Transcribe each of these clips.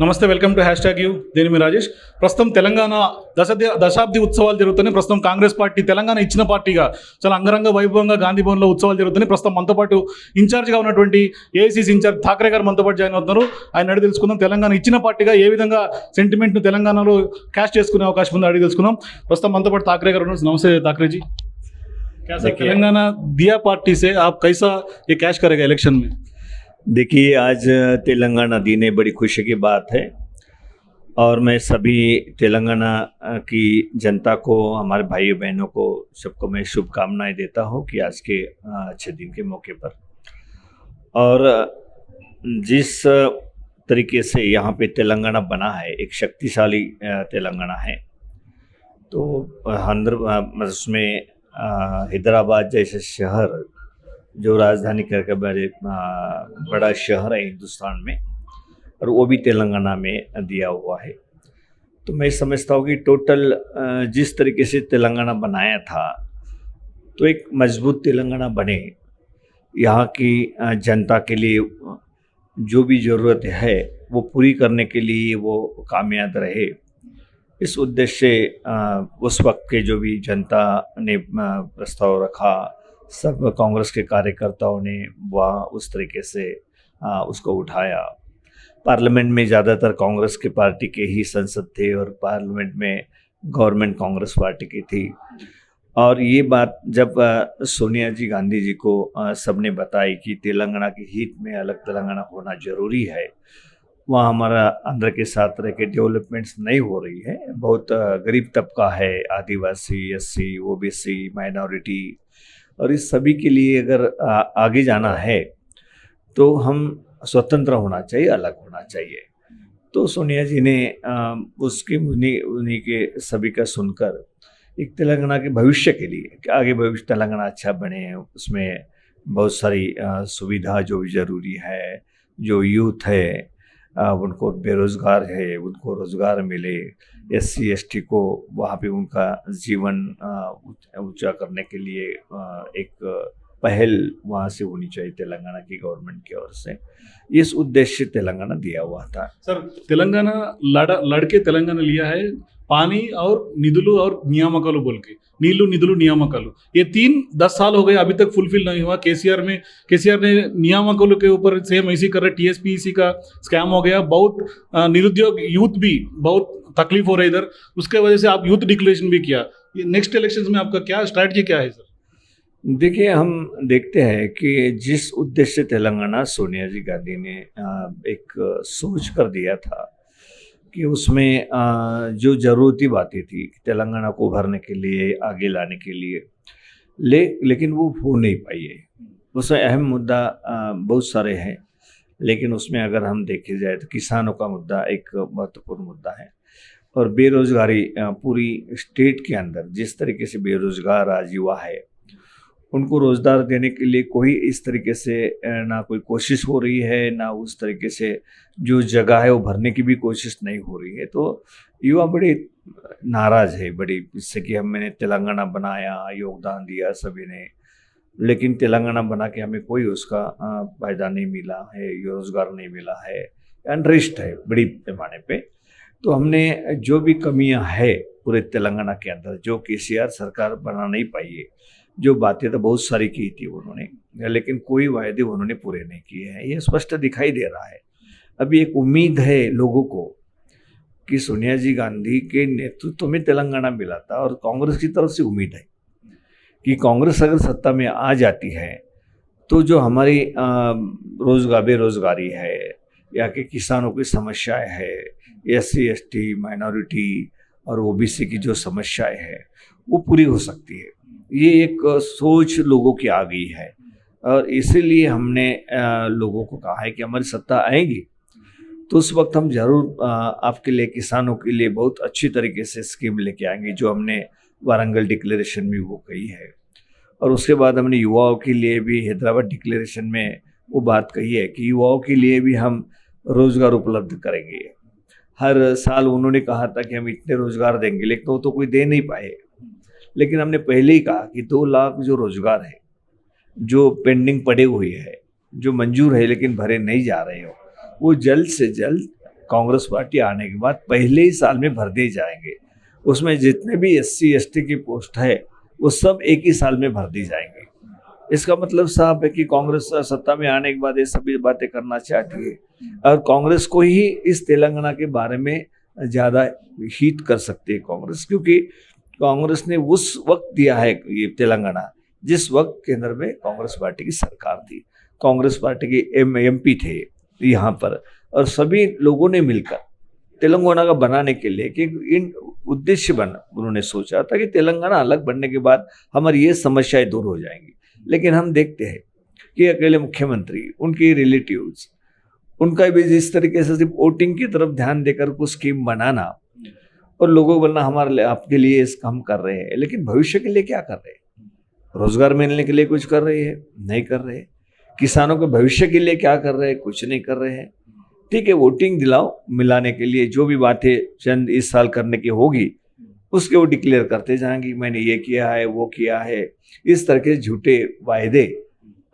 నమస్తే, welcome to hash tag you. నేను మీ రాజేష్. ప్రస్తుతం తెలంగాణ దశాబ్ది ఉత్సవాలు జరుగుతున్నాయి. ప్రస్తుతం కాంగ్రెస్ పార్టీ తెలంగాణ ఇచ్చిన పార్టీగా చాలా అంగరంగ వైభవంగా గాంధీ భవన్లో ఉత్సవాలు జరుగుతున్నాయి. ప్రస్తుతం మనతో పాటు ఇన్ఛార్జ్గా ఉన్నటువంటి ఏఐసీసీ ఇన్ఛార్జ్ ఠాక్రే గారు మనతో పాటు జాయిన్ అవుతున్నారు. ఆయన అడిగి తెలుసుకుందాం తెలంగాణ ఇచ్చిన పార్టీగా ఏ విధంగా సెంటిమెంట్ను తెలంగాణలో క్యాష్ చేసుకునే అవకాశం ఉందో అడిగి తెలుసుకుందాం. ప్రస్తుతం మనతో పాటు ఠాక్రే గారు ఉన్నారు. నమస్తే ఠాక్రే जी. कैसा तेलंगाना दिया पार्टी से आप कैसा ये कैश करेगा इलेक्शन में? देखिए, आज तेलंगाना देने बड़ी खुशी की बात है और मैं सभी तेलंगाना की जनता को, हमारे भाइयों बहनों को, सबको मैं शुभकामनाएं देता हूं कि आज के अच्छे दिन के मौके पर। और जिस तरीके से यहाँ पे तेलंगाना बना है, एक शक्तिशाली तेलंगाना है, तो उसमें हैदराबाद जैसे शहर जो राजधानी करके बड़ा शहर है हिंदुस्तान में, और वो भी तेलंगाना में दिया हुआ है। तो मैं समझता हूँ कि टोटल जिस तरीके से तेलंगाना बनाया था, तो एक मजबूत तेलंगाना बने, यहाँ की जनता के लिए जो भी ज़रूरत है वो पूरी करने के लिए वो कामयाब रहे। इस उद्देश्य से उस वक्त के जो भी जनता ने प्रस्ताव रखा, सब कांग्रेस के कार्यकर्ताओं ने वह उस तरीके से उसको उठाया। पार्लियामेंट में ज़्यादातर कांग्रेस के पार्टी के ही सांसद थे और पार्लियामेंट में गवर्नमेंट कांग्रेस पार्टी की थी। और ये बात जब सोनिया जी गांधी जी को सबने बताई कि तेलंगाना के हित में अलग तेलंगाना होना ज़रूरी है, वहाँ हमारा अंदर के साथ रह के डेवलपमेंट्स नहीं हो रही है। बहुत गरीब तबका है, आदिवासी, एससी, ओबीसी, माइनॉरिटी, और इस सभी के लिए अगर आगे जाना है तो हम स्वतंत्र होना चाहिए, अलग होना चाहिए। तो सोनिया जी ने उन्हीं के सभी का सुनकर एक तेलंगाना के भविष्य के लिए, कि आगे भविष्य तेलंगाना अच्छा बने, उसमें बहुत सारी सुविधा जो ज़रूरी है, जो यूथ है उनको बेरोज़गार है, उनको रोज़गार मिले, एससी एसटी को वहाँ पे उनका जीवन ऊंचा करने के लिए एक पहल वहाँ से होनी चाहिए तेलंगाना की गवर्नमेंट की ओर से। इस उद्देश्य से तेलंगाना दिया हुआ था। सर, तेलंगाना लड़के तेलंगाना लिया है पानी और निधुलू और नियामकालू बोल के, नीलू निधुलू नियामकालू, ये 10 साल हो गए, अभी तक फुलफिल नहीं हुआ। केसीआर ने नियामकालू के ऊपर सेम ऐसी कर रहे, टीएसपीसी का स्कैम हो गया, बहुत निरुद्योग यूथ भी बहुत तकलीफ हो रहा है इधर, उसके वजह से आप यूथ डिक्लेरेशन भी किया। नेक्स्ट इलेक्शंस में आपका क्या स्ट्रैटेजी क्या है सर? देखिए, हम देखते हैं कि जिस उद्देश्य से तेलंगाना सोनिया जी गांधी ने एक सोच कर दिया था कि उसमें जो ज़रूरती बातें थी तेलंगाना को उभरने के लिए, आगे लाने के लिए, लेकिन वो हो नहीं पाई है। उसमें अहम मुद्दा बहुत सारे हैं, लेकिन उसमें अगर हम देखे जाए तो किसानों का मुद्दा एक महत्वपूर्ण मुद्दा है, और बेरोज़गारी पूरी स्टेट के अंदर जिस तरीके से बेरोज़गार आज युवा है, उनको रोज़गार देने के लिए कोई इस तरीके से ना कोई कोशिश हो रही है, ना उस तरीके से जो जगह है वो भरने की भी कोशिश नहीं हो रही है। तो युवा बड़े नाराज़ है, बड़ी, इससे कि हमने तेलंगाना बनाया, योगदान दिया सभी ने, लेकिन तेलंगाना बना के हमें कोई उसका फ़ायदा नहीं मिला है, रोज़गार नहीं मिला है, अनरेस्ट है बड़ी पैमाने पे। तो हमने जो भी कमियां है पूरे तेलंगाना के अंदर, जो केसीआर सरकार बना नहीं पाई है, जो बातें तो बहुत सारी की थी उन्होंने, लेकिन कोई वायदे उन्होंने पूरे नहीं किए हैं, ये स्पष्ट दिखाई दे रहा है। अभी एक उम्मीद है लोगों को कि सोनिया जी गांधी के नेतृत्व में तेलंगाना मिला था, और कांग्रेस की तरफ से उम्मीद है कि कांग्रेस अगर सत्ता में आ जाती है तो जो हमारी बेरोज़गारी है, या कि किसानों की समस्याएं है, एससी एसटी, माइनॉरिटी और ओबीसी की जो समस्याएं है वो पूरी हो सकती है। ये एक सोच लोगों की आ गई है, और इसीलिए हमने लोगों को कहा है कि हमारी सत्ता आएगी तो उस वक्त हम ज़रूर आपके लिए, किसानों के लिए बहुत अच्छी तरीके से स्कीम लेके आएंगे, जो हमने वारंगल डिक्लेरेशन में वो कही है। और उसके बाद हमने युवाओं के लिए भी हैदराबाद डिक्लेरेशन में वो बात कही है कि युवाओं के लिए भी हम रोज़गार उपलब्ध करेंगे। हर साल उन्होंने कहा था कि हम इतने रोज़गार देंगे, लेकिन वो तो कोई दे नहीं पाए। लेकिन हमने पहले ही कहा कि 2 लाख जो रोज़गार है, जो पेंडिंग पड़े हुए है, जो मंजूर है लेकिन भरे नहीं जा रहे हो, वो जल्द से जल्द कांग्रेस पार्टी आने के बाद पहले ही साल में भर दिए जाएंगे। उसमें जितने भी SC ST की पोस्ट है वो सब एक ही साल में भर दी जाएंगी। इसका मतलब साफ है कि कांग्रेस सत्ता में आने के बाद ये सभी बातें करना चाहती है और कांग्रेस को ही इस तेलंगाना के बारे में ज़्यादा हित कर सकती है कांग्रेस, क्योंकि कांग्रेस ने उस वक्त दिया है ये तेलंगाना जिस वक्त केंद्र में कांग्रेस पार्टी की सरकार थी, कांग्रेस पार्टी के MP थे यहाँ पर, और सभी लोगों ने मिलकर तेलंगाना का बनाने के लिए कि इन उद्देश्य उन्होंने सोचा था कि तेलंगाना अलग बनने के बाद हमारी ये समस्याएं दूर हो जाएंगी। लेकिन हम देखते हैं कि अकेले मुख्यमंत्री, उनके रिलेटिव्स, उनका भी जिस तरीके से सिर्फ वोटिंग की तरफ ध्यान देकर कुछ स्कीम बनाना और लोगों को बोलना हमारे आपके लिए इस काम कर रहे हैं, लेकिन भविष्य के लिए क्या कर रहे हैं? रोजगार मिलने के लिए कुछ कर रही है? नहीं कर रहे। किसानों के भविष्य के लिए क्या कर रहे हैं? कुछ नहीं कर रहे हैं। ठीक है, वोटिंग दिलाओ मिलाने के लिए जो भी बातें चंद इस साल करने की होगी उसके वो डिक्लेयर करते जाएंगे, मैंने ये किया है वो किया है। इस तरह के झूठे वायदे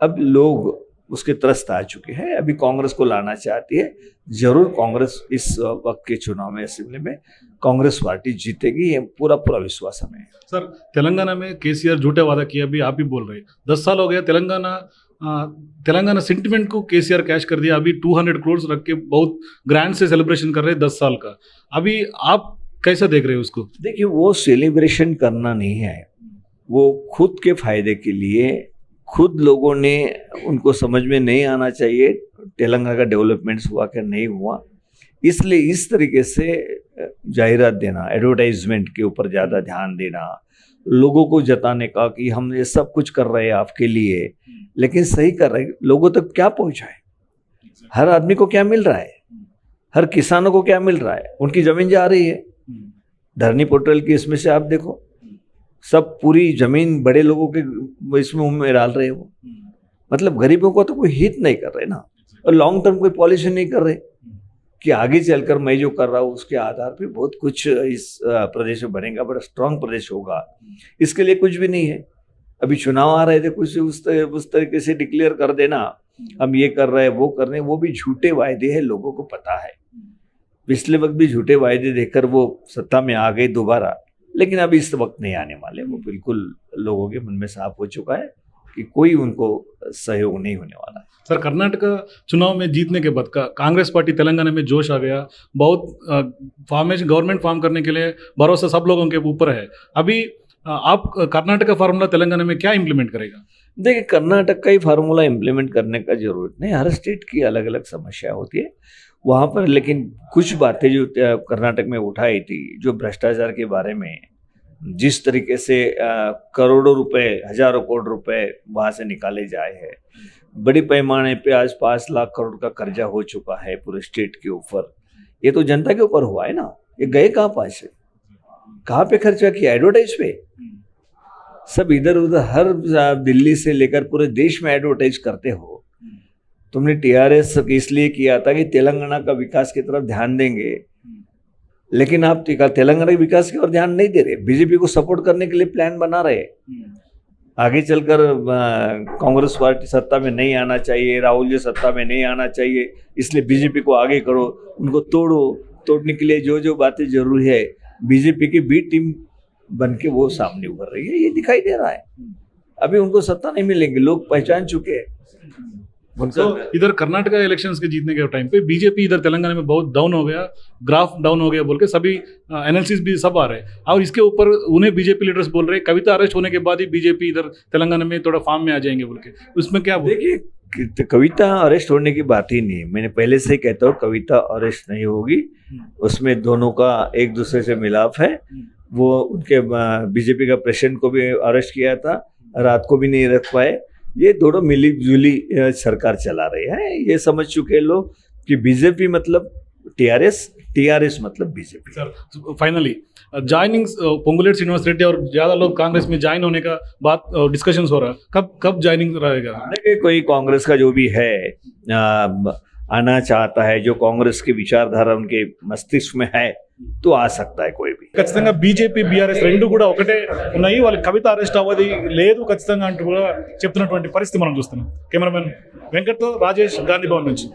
अब लोग उसके त्रस्त आ चुके हैं। अभी कांग्रेस को लाना चाहती है, जरूर कांग्रेस इस वक्त के चुनाव में असेंबली में कांग्रेस पार्टी जीतेगी, ये पूरा विश्वास हमें है। सर, तेलंगाना में केसीआर झूठे वादा किया, अभी आप ही बोल रहे हैं 10 साल हो गया तेलंगाना सेंटिमेंट को केसीआर कैश कर दिया। अभी 200 करोड़ रख के बहुत ग्रैंड से सेलिब्रेशन कर रहे हैं 10 साल का। अभी आप कैसा देख रहे हो उसको? देखिए, वो सेलिब्रेशन करना नहीं है, वो खुद के फायदे के लिए, खुद लोगों ने उनको समझ में नहीं आना चाहिए तेलंगाना का डेवलपमेंट्स हुआ क्या नहीं हुआ, इसलिए इस तरीके से जाहिरात देना, एडवर्टाइजमेंट के ऊपर ज़्यादा ध्यान देना, लोगों को जताने का कि हम ये सब कुछ कर रहे हैं आपके लिए, लेकिन सही कर रहे हैं, लोगों तक क्या पहुंचा है? हर आदमी को क्या मिल रहा है? हर किसानों को क्या मिल रहा है? उनकी जमीन जा रही है। धरनी पोर्टल की इसमें से आप देखो, सब पूरी जमीन बड़े लोगों के इसमें में डाल रहे हैं वो, मतलब गरीबों को तो कोई हित नहीं कर रहे ना, और लॉन्ग टर्म कोई पॉलिसी नहीं कर रहे कि आगे चलकर मैं जो कर रहा हूँ उसके आधार पे बहुत कुछ इस प्रदेश में बनेगा, बड़ा स्ट्रांग प्रदेश होगा। इसके लिए कुछ भी नहीं है। अभी चुनाव आ रहे थे, कुछ उस तरीके से डिक्लेयर कर देना हम ये कर रहे हैं वो कर रहे हैं, वो भी झूठे वायदे हैं, लोगों को पता है। पिछले वक्त भी झूठे वायदे देकर वो सत्ता में आ गए दोबारा, लेकिन अब इस वक्त नहीं आने वाले। वो बिल्कुल लोगों के मन में साफ हो चुका है कि कोई उनको सहयोग नहीं होने वाला है। सर, कर्नाटक चुनाव में जीतने के बाद कांग्रेस पार्टी तेलंगाना में जोश आ गया, बहुत फॉर्मेशन गवर्नमेंट फॉर्म करने के लिए भरोसा सब लोगों के ऊपर है। अभी आप कर्नाटक का फार्मूला तेलंगाना में क्या इम्प्लीमेंट करेगा? देखिए, कर्नाटक का ही फार्मूला इम्प्लीमेंट करने का जरूरत नहीं, हर स्टेट की अलग अलग समस्या होती है वहाँ पर। लेकिन कुछ बातें जो कर्नाटक में उठाई थी, जो भ्रष्टाचार के बारे में, जिस तरीके से करोड़ों रुपए, हजारों करोड़ रुपए वहाँ से निकाले जाए हैं, बड़े पैमाने पे आज 5 लाख करोड़ का कर्जा हो चुका है पूरे स्टेट के ऊपर। ये तो जनता के ऊपर हुआ है ना। ये गए कहाँ पैसे, कहाँ पे खर्चा किया? एडवर्टाइज पे। सब इधर उधर, हर दिल्ली से लेकर पूरे देश में एडवर्टाइज करते हो। तुमने TRS इसलिए किया था कि तेलंगाना का विकास की तरफ ध्यान देंगे, लेकिन आप तेलंगाना के विकास की ओर ध्यान नहीं दे रहे। बीजेपी को सपोर्ट करने के लिए प्लान बना रहे। आगे चलकर कांग्रेस पार्टी सत्ता में नहीं आना चाहिए, राहुल जी सत्ता में नहीं आना चाहिए, इसलिए बीजेपी को आगे करो, उनको तोड़ो। तोड़ने के लिए जो जो बातें जरूरी है, बीजेपी की बी टीम बन के वो सामने उभर रही है, ये दिखाई दे रहा है। अभी उनको सत्ता नहीं मिलेंगे, लोग पहचान चुके हैं। तो इधर कर्नाटक इलेक्शंस के जीतने के टाइम पे बीजेपी इधर तेलंगाना में बहुत डाउन हो गया, ग्राफ डाउन हो गया बोल के सभी एनालिसिस भी सब आ रहे हैं। और इसके ऊपर उन्हें बीजेपी लीडर्स बोल रहे हैं कविता अरेस्ट होने के बाद ही बीजेपी इधर तेलंगाना में थोड़ा फॉर्म में आ जाएंगे बोल के। उसमें क्या देखिए, कविता अरेस्ट होने की बात ही नहीं है। मैंने पहले से ही कहता हूँ कविता अरेस्ट नहीं होगी। उसमें दोनों का एक दूसरे से मिलाप है। वो उनके बीजेपी का प्रेसिडेंट को भी अरेस्ट किया था, रात को भी नहीं रख पाए। ये दोनों मिली जुली सरकार चला रहे हैं। ये समझ चुके लोग कि बीजेपी मतलब टीआरएस मतलब BJP. Sir, finally joining Ponguleti Srinivas Reddy और ज्यादा लोग कांग्रेस में ज्वाइन होने का बात डिस्कशंस हो रहा है, कब ज्वाइनिंग रहेगा? देखिए, कोई कांग्रेस का जो भी है आना चाहता है, जो कांग्रेस की विचारधारा उनके मस्तिष्क में है, तो आ सकता है कोई भी। ఖచ్చితంగా బీజేపీ బీఆర్ఎస్ రెండు కూడా ఒకటే ఉన్నాయి, వాళ్ళ కవిత అరెస్ట్ అవ్వది లేదు ఖచ్చితంగా అంటూ కూడా చెప్తున్నటువంటి పరిస్థితి మనం చూస్తున్నాం. కెమెరామెన్ వెంకట్తో రాజేష్, గాంధీ భవన్ నుంచి.